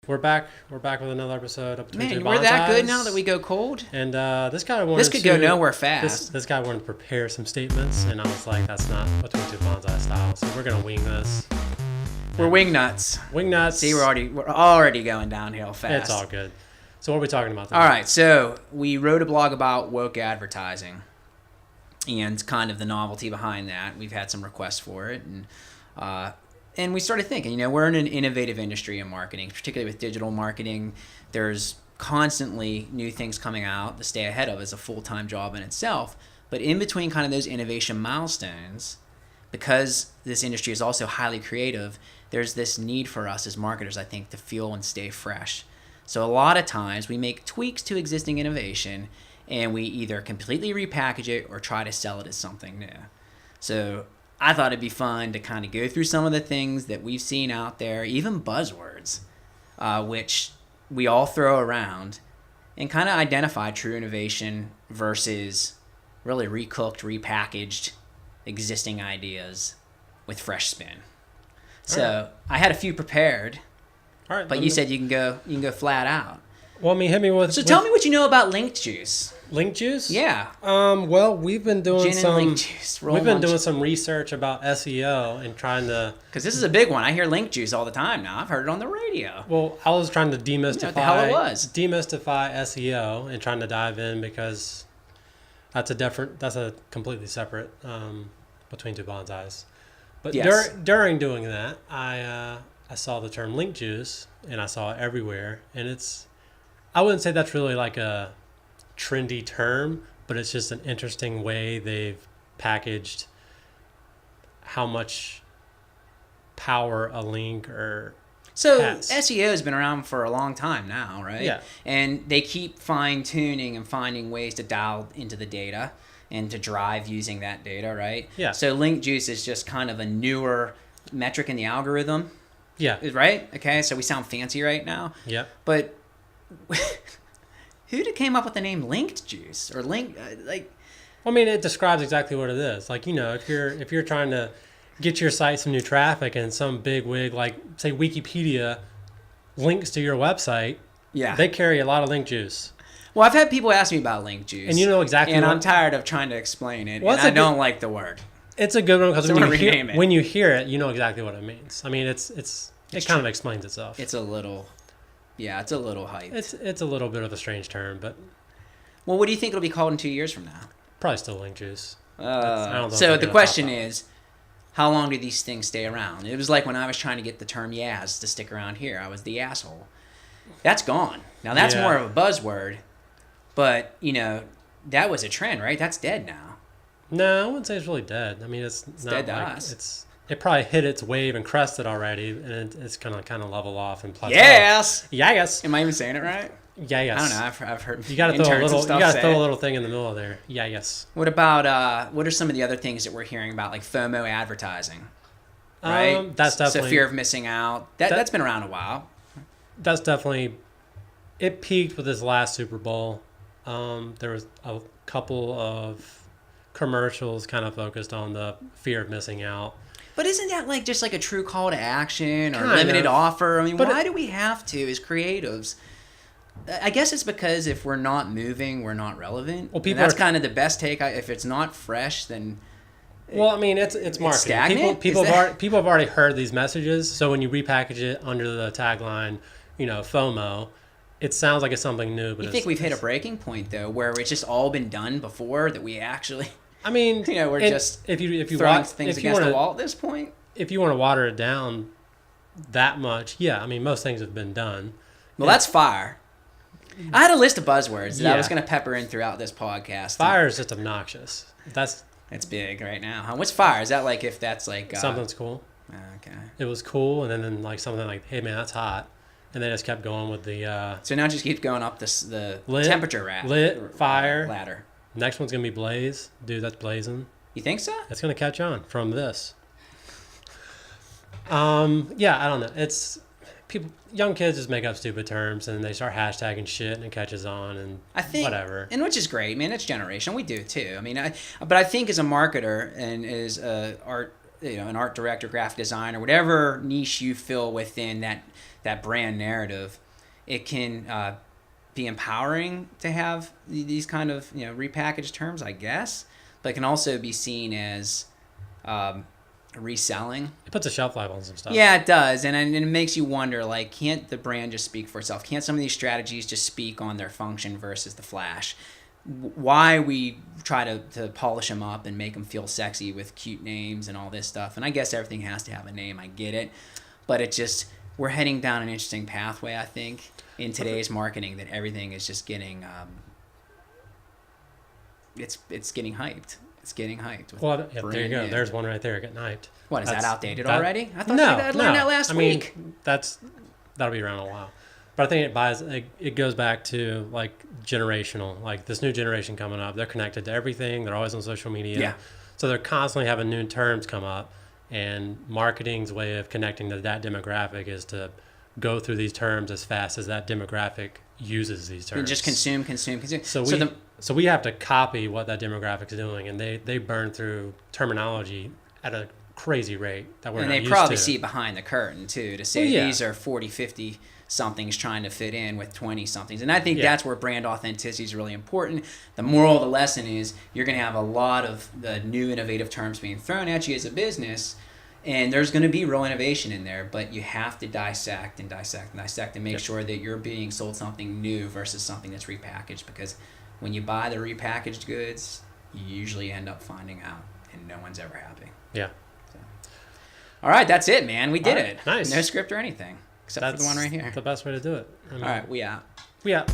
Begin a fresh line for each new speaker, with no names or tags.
We're back. We're back with another episode of Between Two
Man,
Bonsais.
we're that good now that we go cold?
And this guy wanted
This could go nowhere fast.
This guy wanted to prepare some statements, and I was like, that's not Between Two Bonsai style. So we're gonna wing this.
We're wing nuts.
Wing nuts.
See, we're already going downhill fast.
It's all good. So what are we talking about today?
All right, so we wrote a blog about woke advertising and kind of the novelty behind that. We've had some requests for it, and we started thinking, we're in an innovative industry in marketing, particularly with digital marketing. There's constantly new things coming out to stay ahead of as a full-time job in itself. But in between kind of those innovation milestones, because this industry is also highly creative, there's this need for us as marketers, I think, to feel and stay fresh. So a lot of times we make tweaks to existing innovation and we either completely repackage it or try to sell it as something new. So I thought it'd be fun to kind of go through some of the things that we've seen out there, even buzzwords, which we all throw around, and kind of identify true innovation versus really recooked, repackaged existing ideas with fresh spin. So I had a few prepared, but you said you can go flat out.
Well, hit me with.
So tell me what you know about link juice.
Link juice?
Yeah.
Well, we've been doing
Gin and link juice.
We've been doing some research about SEO and trying to.
Because this is a big one. I hear link juice all the time now. I've heard it on the radio.
Well, I was trying to demystify.
What the hell it was?
Demystify SEO and trying to dive in because that's a completely separate Between Two Bonsais. But
yes.
during doing that, I saw the term link juice and I saw it everywhere, and I wouldn't say that's really like a trendy term, but it's just an interesting way they've packaged how much power a link has.
SEO has been around for a long time now, right?
Yeah.
And they keep fine-tuning and finding ways to dial into the data and to drive using that data, right?
Yeah.
So link juice is just kind of a newer metric in the algorithm.
Yeah.
Right? Okay, so we sound fancy right now.
Yep.
But who came up with the name linked juice or link
it describes exactly what it is. Like, if you're trying to get your site some new traffic and some big wig like say Wikipedia links to your website,
yeah,
they carry a lot of link juice.
Well, I've had people ask me about link juice.
And you know exactly
and I'm tired of trying to explain it.
Well,
and I don't like the word.
It's a good one because when you hear it, you know exactly what it means. It kind of explains itself.
It's a little hyped.
It's a little bit of a strange term, but
well, what do you think it'll be called in 2 years from now?
Probably still link juice.
So the question is, how long do these things stay around? It was like when I was trying to get the term Yaz to stick around here. I was the asshole. That's gone. Now that's more of a buzzword, but that was a trend, right? That's dead now.
No, I wouldn't say it's really dead. It's not
dead to
like
us.
It probably hit its wave and crested already, and it's gonna kind of level off and plateau.
Yes.
Yes.
Am I even saying it right?
Yeah, yes.
I don't know. I've heard.
You got to throw a little thing in the middle of there. Yeah, yes.
What about what are some of the other things that we're hearing about, like FOMO advertising? Right.
That's definitely
fear of missing out. That's been around a while.
That's definitely. It peaked with this last Super Bowl. There was a couple of commercials kind of focused on the fear of missing out.
But isn't that just a true call to action or
kind
limited offer? Why do we have to as creatives? I guess it's because if we're not moving, we're not relevant. Well, that's kind of the best take. If it's not fresh, then
it's marketing.
Stagnant?
People have already heard these messages. So when you repackage it under the tagline, FOMO, it sounds like it's something new. But
you think we've hit a breaking point though, where it's just all been done before that we actually. We're just
if you
throwing things against the wall at this point.
If you want to water it down that much, yeah. most things have been done.
Well, that's fire. I had a list of buzzwords that I was going to pepper in throughout this podcast.
Fire is just obnoxious.
It's big right now. Huh? What's fire? Is that if that's
something's cool?
Okay.
It was cool, and then something like, hey man, that's hot, and they just kept going with the.
So now it just keeps going up the temperature
fire
ladder.
Next one's gonna be blaze, dude. That's blazing.
You think so?
It's gonna catch on from this. Yeah, I don't know. It's young kids just make up stupid terms and they start hashtagging shit and it catches on and
I think
whatever.
And which is great, man. It's generation. We do it too. But I think as a marketer and as an art director, graphic designer, whatever niche you fill within that brand narrative, it can be empowering to have these kind of repackaged terms, I guess, but it can also be seen as reselling.
It puts a shelf life on some stuff.
Yeah, it does, and it makes you wonder, like, can't the brand just speak for itself? Can't some of these strategies just speak on their function versus the flash? Why we try to polish them up and make them feel sexy with cute names and all this stuff, and I guess everything has to have a name, I get it, but it just, we're heading down an interesting pathway, I think, in today's marketing, that everything is just getting it's getting hyped. It's getting hyped. With
Well, yeah, there you go. There's one right there getting hyped.
What, is that outdated already? I thought
No,
I'd learned that last week.
That'll be around a while. But I think it goes back to like generational, like this new generation coming up. They're connected to everything. They're always on social media.
Yeah.
So they're constantly having new terms come up, and marketing's way of connecting to that demographic is to go through these terms as fast as that demographic uses these terms.
And just consume.
So we have to copy what that demographic is doing, and they burn through terminology at a crazy rate that we're not used to.
And they probably see behind the curtain too, to say
yeah.
these are 40, 50 somethings trying to fit in with 20 somethings. And I think that's where brand authenticity is really important. The moral of the lesson is you're going to have a lot of the new innovative terms being thrown at you as a business, and there's going to be real innovation in there, but you have to dissect and make sure that you're being sold something new versus something that's repackaged, because when you buy the repackaged goods, you usually end up finding out, and no one's ever happy.
Yeah.
So. All right, that's it, man. We did it.
Nice.
No script or anything, except for the one right here.
The best way to do it.
All right, we out.
We out.